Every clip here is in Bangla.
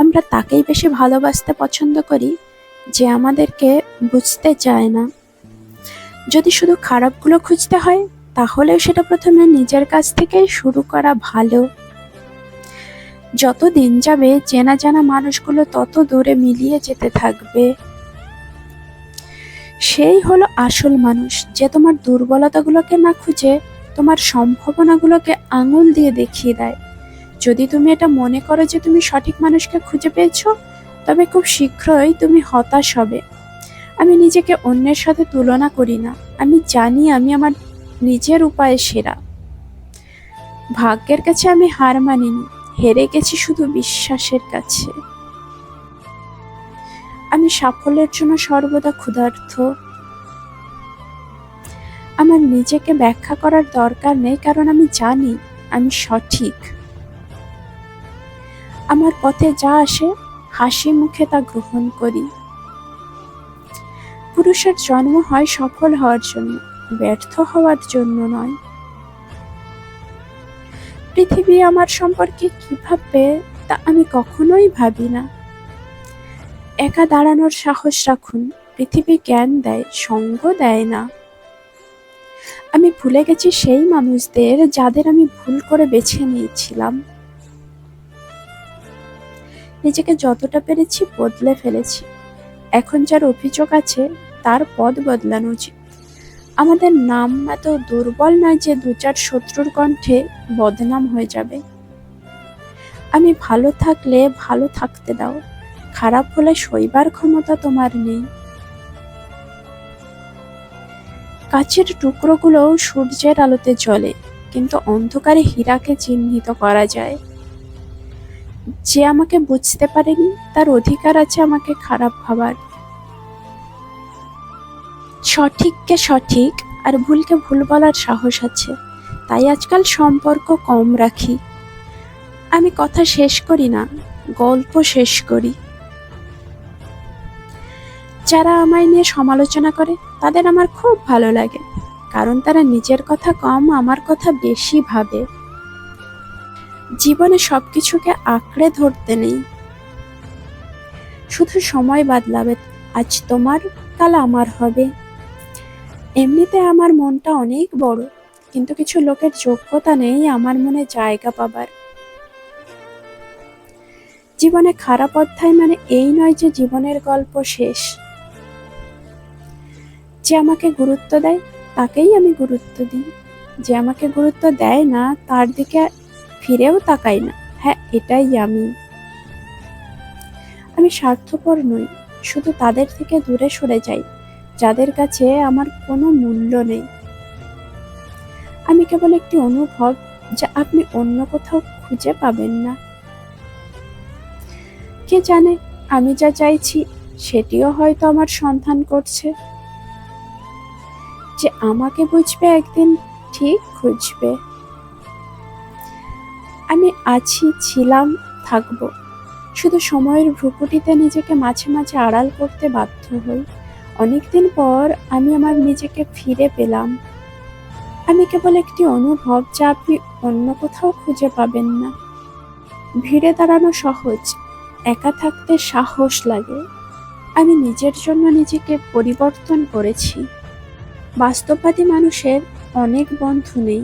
আমরা তাকেই বেশি ভালোবাসতে পছন্দ করি যে আমাদেরকে বুঝতে চায় না। যদি শুধু খারাপগুলো খুঁজতে হয় তাহলেও সেটা প্রথমে নিজের কাছ থেকেই শুরু করা ভালো। যত দিন যাবে চেনা জানা মানুষগুলো তত দূরে মিলিয়ে যেতে থাকবে। সেই হলো আসল মানুষ, যে তোমার দুর্বলতাগুলোকে না খুঁজে তোমার সম্ভাবনাগুলোকে আঙুল দিয়ে দেখিয়ে দেয়। যদি তুমি এটা মনে করো যে তুমি সঠিক মানুষকে খুঁজে পেয়েছো, তবে খুব শীঘ্রই তুমি হতাশ হবে। আমি নিজেকে অন্যের সাথে তুলনা করি না। আমি জানি আমি আমার নিজের উপায়ে সেরা। ভাগ্যের কাছে আমি হার মানিনি, হেরে গেছি শুধু বিশ্বাসের কাছে। আমি সাফল্যের জন্য সর্বদা ক্ষুধার্ত। আমার নিজেকে ব্যাখ্যা করার দরকার নেই, কারণ আমি জানি আমি সঠিক। আমার পথে যা আসে হাসি মুখে তা গ্রহণ করি। পুরুষের জন্ম হয় সফল হওয়ার জন্য, ব্যর্থ হওয়ার জন্য নয়। পৃথিবী আমার সম্পর্কে কি ভাববে তা আমি কখনোই ভাবি না। একা দাঁড়ানোর সাহস রাখুন। পৃথিবী জ্ঞান দেয়, সঙ্গ দেয় না। আমি ভুলে গেছি সেই মানুষদের যাদের আমি ভুল করে বেছে নিয়েছিলাম। নিজেকে যতটা পেরেছি বদলে ফেলেছি। এখন যার অভিযোগ আছে তার পথ বদলানো উচিত। আমাদের নাম এত দুর্বল নয় যে দু চার শত্রুর কণ্ঠে বদনাম হয়ে যাবে। আমি ভালো থাকলে ভালো থাকতে দাও, খারাপ হলে সইবার ক্ষমতা তোমার নেই। কাচের টুকরোগুলো সূর্যের আলোতে জ্বলে, কিন্তু অন্ধকারে হীরাকে চিহ্নিত করা যায়। যে আমাকে বুঝতে পারেনি তার অধিকার আছে আমাকে খারাপ ভাবার। সঠিককে সঠিক আর ভুলকে ভুল বলার সাহস আছে, তাই আজকাল সম্পর্ক কম রাখি। আমি কথা শেষ করি না, গল্প শেষ করি। যারা আমায় নিয়ে সমালোচনা করে তাদের আমার খুব ভালো লাগে, কারণ তারা নিজের কথা কম আমার কথা বেশি ভাবে। জীবনে সবকিছুকে আঁকড়ে ধরতে নেই, শুধু সময় বদলাবে। আজ তোমার, কাল আমার হবে। এমনিতে আমার মনটা অনেক বড়, কিন্তু কিছু লোকের যোগ্যতা নেই আমার মনে জায়গা পাবার। জীবনে খারাপ অধ্যায় মানে এই নয় যে জীবনের গল্প শেষ। যে আমাকে গুরুত্ব দেয় তাকেই আমি গুরুত্ব দিই, যে আমাকে গুরুত্ব দেয় না তার দিকে ফিরেও তাকাই না। হ্যাঁ, এটাই আমি। আমি স্বার্থপর নই, শুধু তাদের থেকে দূরে সরে যাই যাদের কাছে আমার কোনো মূল্য নেই। আমি কেবল একটি অনুভব যা আপনি অন্য কোথাও খুঁজে পাবেন না। কে জানে, আমি যা চাইছি সেটিও হয়তো আমার সন্ধান করছে। যে আমাকে বুঝবে একদিন ঠিক খুঁজবে। আমি আছি, ছিলাম, থাকবো। শুধু সময়ের ভ্রুকুটিতে নিজেকে মাঝে মাঝে আড়াল করতে বাধ্য হই। অনেকদিন পর আমি আমার নিজেকে ফিরে পেলাম। আমি কেবল একটি অনুভব যা আপনি অন্য কোথাও খুঁজে পাবেন না। ভিড়ে দাঁড়ানো সহজ, একা থাকতে সাহস লাগে। আমি নিজের জন্য নিজেকে পরিবর্তন করেছি। বাস্তববাদী মানুষের অনেক বন্ধু নেই।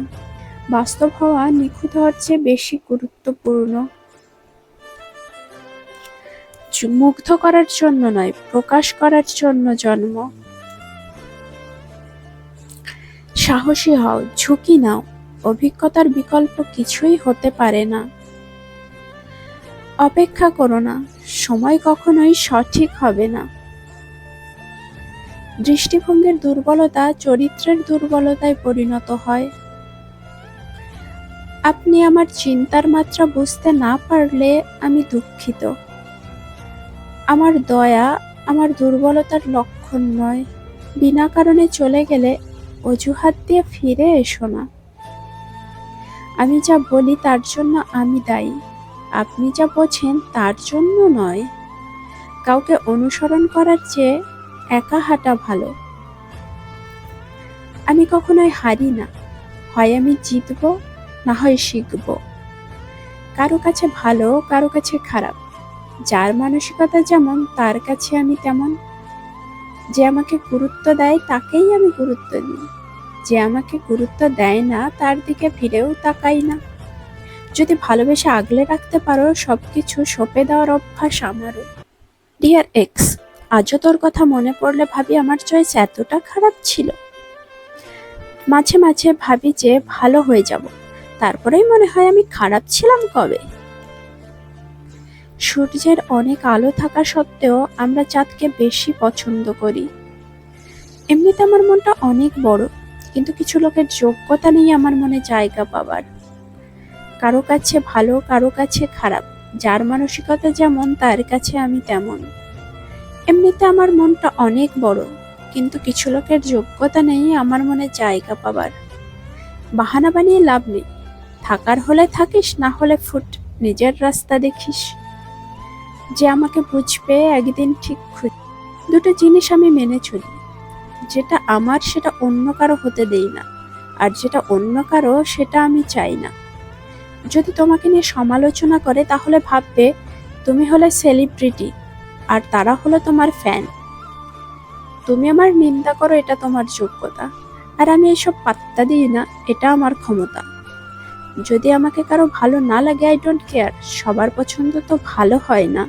বাস্তব হওয়া নিখুঁত হওয়ার চেয়ে বেশি গুরুত্বপূর্ণ। মুগ্ধ করার জন্য নয়, প্রকাশ করার জন্য জন্ম। সাহসী হও, ঝুঁকি নাও। অভিজ্ঞতার বিকল্প কিছুই হতে পারে না। অপেক্ষা করো না, সময় কখনোই সঠিক হবে না। দৃষ্টিভঙ্গির দুর্বলতা চরিত্রের দুর্বলতায় পরিণত হয়। আপনি আমার চিন্তার মাত্রা বুঝতে না পারলে আমি দুঃখিত। আমার দয়া আমার দুর্বলতার লক্ষণ নয়। বিনা কারণে চলে গেলে অজুহাত দিয়ে ফিরে এসো না। আমি যা বলি তার জন্য আমি দায়ী, আপনি যা বোঝেন তার জন্য নয়। কাউকে অনুসরণ করার চেয়ে একা হাঁটা ভালো। আমি কখনোই হারি না, হয় আমি জিতবো না হয় শিখবো। কারো কাছে ভালো, কারো কাছে খারাপ, যার মানসিকতা যেমন তার কাছে আমি তেমন। যে আমাকে গুরুত্ব দেয় তাকেই আমি গুরুত্ব দিই, যে আমাকে গুরুত্ব দেয় না তার দিকে ফিরেও তাকাই না। যদি ভালোবেসে আগলে রাখতে পারো সবকিছু সঁপে দেওয়ার অভ্যাস আমারও। ডিয়ার এক্স, আজও তোর কথা মনে পড়লে ভাবি আমার চয়েস এতটা খারাপ ছিল। মাঝে মাঝে ভাবি যে ভালো হয়ে যাব, তারপরেই মনে হয় আমি খারাপ ছিলাম কবে। সূর্যের অনেক আলো থাকা সত্ত্বেও আমরা চাঁদকে বেশি পছন্দ করি। এমনিতে আমার মনটা অনেক বড়, কিন্তু কিছু লোকের যোগ্যতা নেই আমার মনে জায়গা পাবার। কারো কাছে ভালো, কারো কাছে খারাপ, যার মানসিকতা যেমন তার কাছে আমি তেমন। এমনিতে আমার মনটা অনেক বড়, কিন্তু কিছু লোকের যোগ্যতা নেই আমার মনে জায়গা পাবার। বাহানা বানিয়ে লাভ নেই, থাকার হলে থাকিস, না হলে ফুট, নিজের রাস্তা দেখিস। যে আমাকে বুঝবে একদিন ঠিক দুটো জিনিস আমি মেনে চলি, যেটা আমার সেটা অন্য কারো হতে দেই না, আর যেটা অন্য কারো সেটা আমি চাই না। যদি তোমাকে নিয়ে সমালোচনা করে তাহলে ভাববে তুমি হলে সেলিব্রিটি আর তারা হলো তোমার ফ্যান। তুমি আমার নিন্দা করো, এটা তোমার যোগ্যতা, আর আমি এসব পাত্তা দিই না, এটা আমার ক্ষমতা। যদি আমাকে কারো ভালো না লাগে, আই ডোন্ট কেয়ার, সবার পছন্দ তো ভালো হয় না।